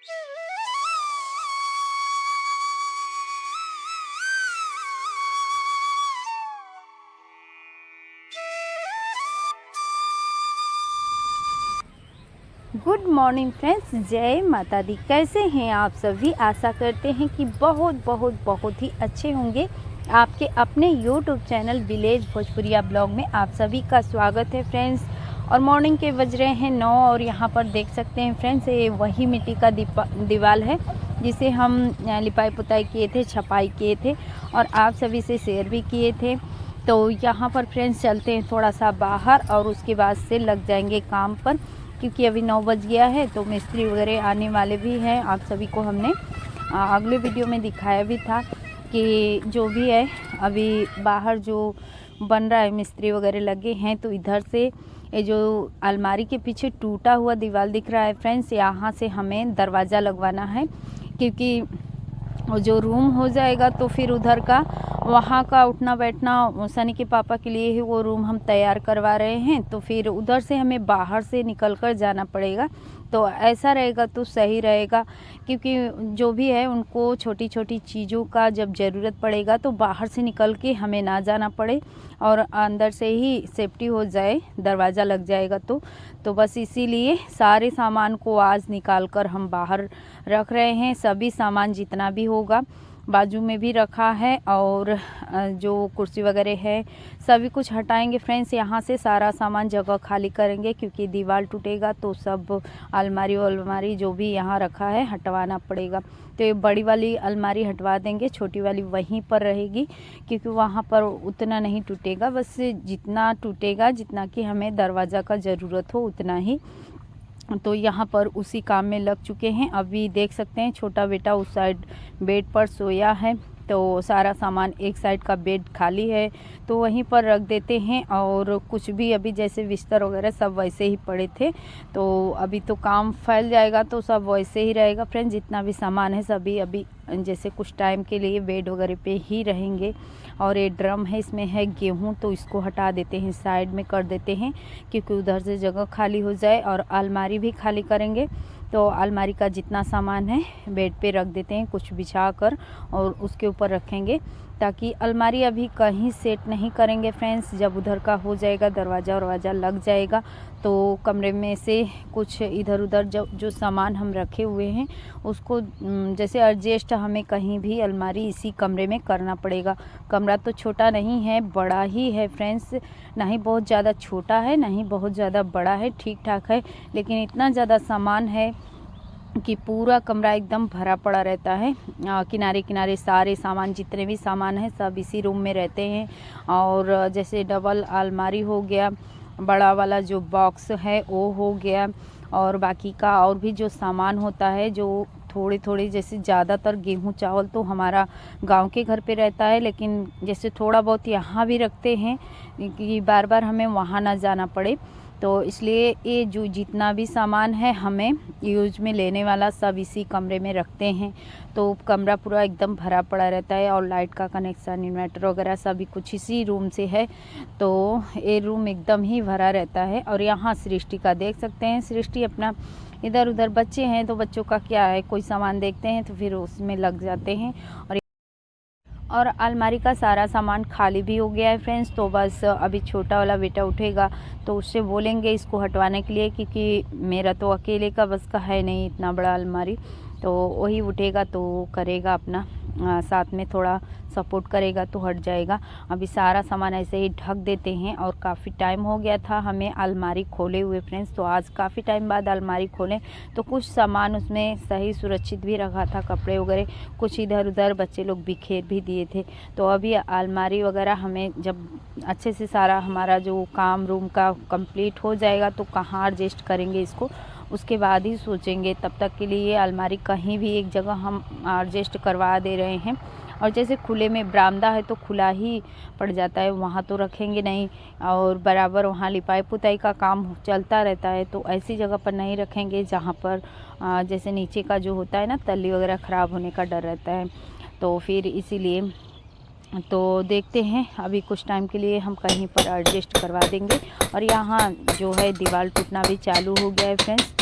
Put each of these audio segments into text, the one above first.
Good morning friends, जय माता दी। कैसे हैं आप सभी? आशा करते हैं कि बहुत ही अच्छे होंगे। आपके अपने यूट्यूब चैनल विलेज भोजपुरिया ब्लॉग में आप सभी का स्वागत है फ्रेंड्स। और मॉर्निंग के बज रहे हैं 9 और यहाँ पर देख सकते हैं फ्रेंड्स, ये वही मिट्टी का दीवार है जिसे हम लिपाई पुताई किए थे, छपाई किए थे और आप सभी से शेयर भी किए थे। तो यहाँ पर फ्रेंड्स चलते हैं थोड़ा सा बाहर और उसके बाद से लग जाएंगे काम पर, क्योंकि अभी 9 बज गया है। तो मिस्त्री वगैरह आने वाले भी हैं। आप सभी को हमने अगले वीडियो में दिखाया भी था कि जो भी है अभी बाहर जो बन रहा है, मिस्त्री वगैरह लगे हैं। तो इधर से ये जो अलमारी के पीछे टूटा हुआ दीवार दिख रहा है फ्रेंड्स, यहाँ से हमें दरवाज़ा लगवाना है, क्योंकि वो जो रूम हो जाएगा तो फिर उधर का वहाँ का उठना बैठना सनी के पापा के लिए ही वो रूम हम तैयार करवा रहे हैं। तो फिर उधर से हमें बाहर से निकल कर जाना पड़ेगा। तो ऐसा रहेगा तो सही रहेगा, क्योंकि जो भी है उनको छोटी छोटी चीज़ों का जब ज़रूरत पड़ेगा तो बाहर से निकल के हमें ना जाना पड़े और अंदर से ही सेफ्टी हो जाए, दरवाज़ा लग जाएगा। तो बस इसीलिए सारे सामान को आज निकाल कर हम बाहर रख रहे हैं। सभी सामान जितना भी होगा बाजू में भी रखा है और जो कुर्सी वगैरह है सभी कुछ हटाएंगे फ्रेंड्स। यहाँ से सारा सामान जगह खाली करेंगे, क्योंकि दीवार टूटेगा तो सब अलमारी जो भी यहाँ रखा है हटवाना पड़ेगा। तो ये बड़ी वाली अलमारी हटवा देंगे, छोटी वाली वहीं पर रहेगी, क्योंकि वहाँ पर उतना नहीं टूटेगा। बस जितना टूटेगा, जितना कि हमें दरवाज़ा का ज़रूरत हो उतना ही। तो यहाँ पर उसी काम में लग चुके हैं। अभी देख सकते हैं छोटा बेटा उस साइड बेड पर सोया है, तो सारा सामान एक साइड का बेड खाली है तो वहीं पर रख देते हैं। और कुछ भी अभी जैसे बिस्तर वगैरह सब वैसे ही पड़े थे, तो अभी तो काम फैल जाएगा तो सब वैसे ही रहेगा फ्रेंड्स। जितना भी सामान है सभी अभी जैसे कुछ टाइम के लिए बेड वगैरह पे ही रहेंगे। और ये ड्रम है, इसमें है गेहूँ, तो इसको हटा देते हैं, साइड में कर देते हैं, क्योंकि उधर से जगह खाली हो जाए। और अलमारी भी खाली करेंगे, तो अलमारी का जितना सामान है बेड पे रख देते हैं कुछ बिछा कर और उसके ऊपर रखेंगे, ताकि अलमारी अभी कहीं सेट नहीं करेंगे फ्रेंड्स। जब उधर का हो जाएगा, दरवाज़ा लग जाएगा, तो कमरे में से कुछ इधर उधर जो सामान हम रखे हुए हैं उसको जैसे एडजस्ट हमें कहीं भी अलमारी इसी कमरे में करना पड़ेगा। कमरा तो छोटा नहीं है, बड़ा ही है फ्रेंड्स, ना ही बहुत ज़्यादा छोटा है ना ही बहुत ज़्यादा बड़ा है, ठीक ठाक है। लेकिन इतना ज़्यादा सामान है कि पूरा कमरा एकदम भरा पड़ा रहता है। किनारे किनारे सारे सामान, जितने भी सामान हैं सब इसी रूम में रहते हैं। और जैसे डबल अलमारी हो गया, बड़ा वाला जो बॉक्स है वो हो गया, और बाकी का और भी जो सामान होता है, जो थोड़े थोड़े जैसे ज़्यादातर गेहूँ चावल तो हमारा गांव के घर पे रहता है, लेकिन जैसे थोड़ा बहुत यहाँ भी रखते हैं कि बार बार हमें वहाँ ना जाना पड़े। तो इसलिए ये जो जितना भी सामान है हमें यूज में लेने वाला सब इसी कमरे में रखते हैं। तो कमरा पूरा एकदम भरा पड़ा रहता है और लाइट का कनेक्शन, इन्वर्टर वगैरह सभी कुछ इसी रूम से है। तो ये रूम एकदम ही भरा रहता है। और यहाँ सृष्टि का देख सकते हैं, सृष्टि अपना इधर उधर, बच्चे हैं तो बच्चों का क्या है, कोई सामान देखते हैं तो फिर उसमें लग जाते हैं। और अलमारी का सारा सामान खाली भी हो गया है फ्रेंड्स। तो बस अभी छोटा वाला बेटा उठेगा तो उससे बोलेंगे इसको हटवाने के लिए, क्योंकि मेरा तो अकेले का बस का है नहीं इतना बड़ा अलमारी। तो वही उठेगा तो करेगा अपना, साथ में थोड़ा सपोर्ट करेगा तो हट जाएगा। अभी सारा सामान ऐसे ही ढक देते हैं। और काफ़ी टाइम हो गया था हमें अलमारी खोले हुए फ्रेंड्स, तो आज काफ़ी टाइम बाद अलमारी खोलें तो कुछ सामान उसमें सही सुरक्षित भी रखा था, कपड़े वगैरह कुछ इधर उधर बच्चे लोग बिखेर भी दिए थे। तो अभी अलमारी वगैरह हमें जब अच्छे से सारा हमारा जो काम रूम का कंप्लीट हो जाएगा तो कहाँ एडजस्ट करेंगे इसको, उसके बाद ही सोचेंगे। तब तक के लिए अलमारी कहीं भी एक जगह हम एडजस्ट करवा दे रहे हैं। और जैसे खुले में बरामदा है तो खुला ही पड़ जाता है, वहाँ तो रखेंगे नहीं। और बराबर वहाँ लिपाई पुताई का काम चलता रहता है, तो ऐसी जगह पर नहीं रखेंगे जहाँ पर जैसे नीचे का जो होता है ना, तली वगैरह ख़राब होने का डर रहता है। तो फिर इसीलिए तो देखते हैं, अभी कुछ टाइम के लिए हम कहीं पर एडजस्ट करवा देंगे। और यहाँ जो है दीवार टूटना भी चालू हो गया है फ्रेंड्स।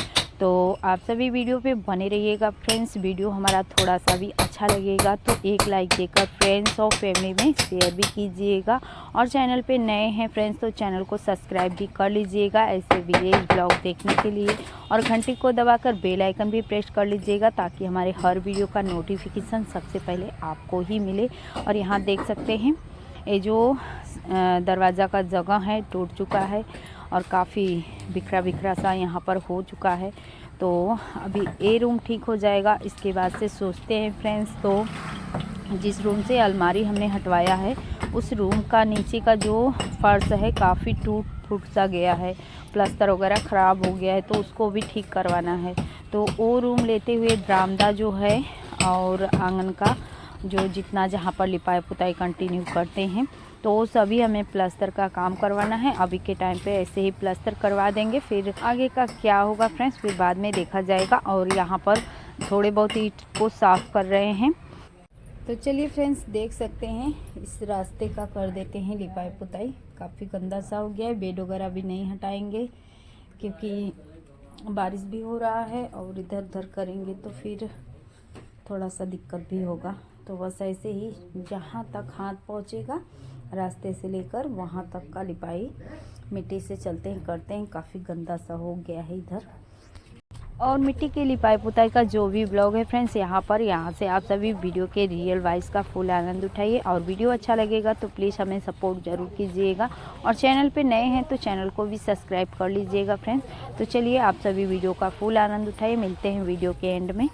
तो आप सभी वीडियो पे बने रहिएगा फ्रेंड्स। वीडियो हमारा थोड़ा सा भी अच्छा लगेगा तो एक लाइक देकर फ्रेंड्स और फैमिली में शेयर भी कीजिएगा, और चैनल पे नए हैं फ्रेंड्स तो चैनल को सब्सक्राइब भी कर लीजिएगा ऐसे विलेज ब्लॉग देखने के लिए, और घंटी को दबाकर बेल आइकन भी प्रेस कर लीजिएगा ताकि हमारे हर वीडियो का नोटिफिकेशन सबसे पहले आपको ही मिले। और यहाँ देख सकते हैं ये जो दरवाज़ा का जगह है टूट चुका है और काफ़ी बिखरा बिखरा सा यहाँ पर हो चुका है। तो अभी ये रूम ठीक हो जाएगा, इसके बाद से सोचते हैं फ्रेंड्स। तो जिस रूम से अलमारी हमने हटवाया है उस रूम का नीचे का जो फर्श है काफ़ी टूट फूट सा गया है, प्लास्टर वगैरह ख़राब हो गया है तो उसको भी ठीक करवाना है। तो वो रूम लेते हुए बरामदा जो है और आंगन का जो जितना जहाँ पर लिपाई पुताई कंटिन्यू करते हैं तो सभी हमें प्लास्टर का काम करवाना है। अभी के टाइम पे ऐसे ही प्लास्टर करवा देंगे, फिर आगे का क्या होगा फ्रेंड्स फिर बाद में देखा जाएगा। और यहाँ पर थोड़े बहुत ईंट को साफ़ कर रहे हैं। तो चलिए फ्रेंड्स देख सकते हैं इस रास्ते का कर देते हैं लिपाई पुताई, काफ़ी गंदा सा हो गया है। बेड वगैरह भी नहीं हटाएंगे क्योंकि बारिश भी हो रहा है और इधर उधर करेंगे तो फिर थोड़ा सा दिक्कत भी होगा। तो बस ऐसे ही जहाँ तक हाथ पहुँचेगा रास्ते से लेकर वहाँ तक का लिपाई मिट्टी से चलते हैं करते हैं। काफ़ी गंदा सा हो गया है इधर। और मिट्टी के लिपाई पुताई का जो भी ब्लॉग है फ्रेंड्स यहाँ से आप सभी वीडियो के रियल वाइज का फुल आनंद उठाइए। और वीडियो अच्छा लगेगा तो प्लीज़ हमें सपोर्ट ज़रूर कीजिएगा, और चैनल पे नए हैं तो चैनल को भी सब्सक्राइब कर लीजिएगा फ्रेंड्स। तो चलिए आप सभी वीडियो का फुल आनंद उठाइए, मिलते हैं वीडियो के एंड में।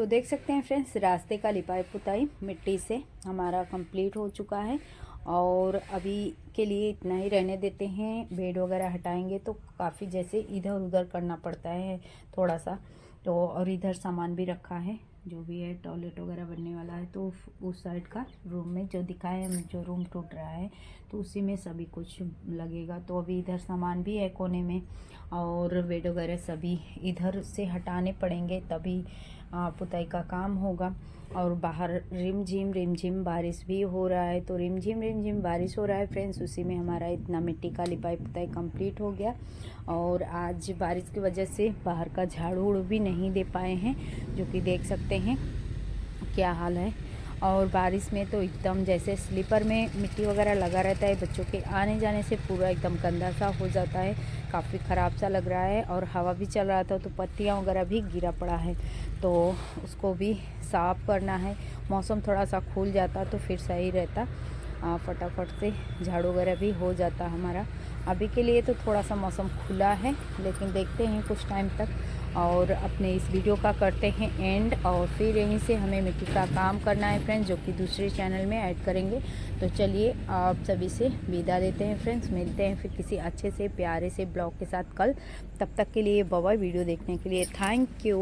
तो देख सकते हैं फ्रेंड्स, रास्ते का लिपाई पुताई मिट्टी से हमारा कंप्लीट हो चुका है और अभी के लिए इतना ही रहने देते हैं। बेड वगैरह हटाएंगे तो काफ़ी जैसे इधर उधर करना पड़ता है थोड़ा सा, तो और इधर सामान भी रखा है जो भी है, टॉयलेट वगैरह बनने वाला है। तो उस साइड का रूम में जो दिखाया है, जो रूम टूट रहा है तो उसी में सभी कुछ लगेगा। तो अभी इधर सामान भी है कोने में और बेड वगैरह सभी इधर से हटाने पड़ेंगे, तभी पुताई का काम होगा। और बाहर रिमझिम बारिश भी हो रहा है, तो रिमझिम बारिश हो रहा है फ्रेंड्स, उसी में हमारा इतना मिट्टी का लिपाई पुताई कंप्लीट हो गया। और आज बारिश की वजह से बाहर का झाड़ू उड़ भी नहीं दे पाए हैं, जो कि देख सकते हैं क्या हाल है। और बारिश में तो एकदम जैसे स्लीपर में मिट्टी वगैरह लगा रहता है, बच्चों के आने जाने से पूरा एकदम गंदा सा हो जाता है, काफ़ी ख़राब सा लग रहा है। और हवा भी चल रहा था तो पत्तियां वगैरह भी गिरा पड़ा है, तो उसको भी साफ़ करना है। मौसम थोड़ा सा खुल जाता तो फिर सही रहता, फटाफट से झाड़ू वगैरह भी हो जाता हमारा। अभी के लिए तो थोड़ा सा मौसम खुला है, लेकिन देखते हैं कुछ टाइम तक। और अपने इस वीडियो का करते हैं एंड, और फिर यहीं से हमें मिट्टी का काम करना है फ्रेंड्स, जो कि दूसरे चैनल में ऐड करेंगे। तो चलिए आप सभी से विदा देते हैं फ्रेंड्स, मिलते हैं फिर किसी अच्छे से प्यारे से ब्लॉग के साथ कल। तब तक के लिए बाय बाय। वीडियो देखने के लिए थैंक यू।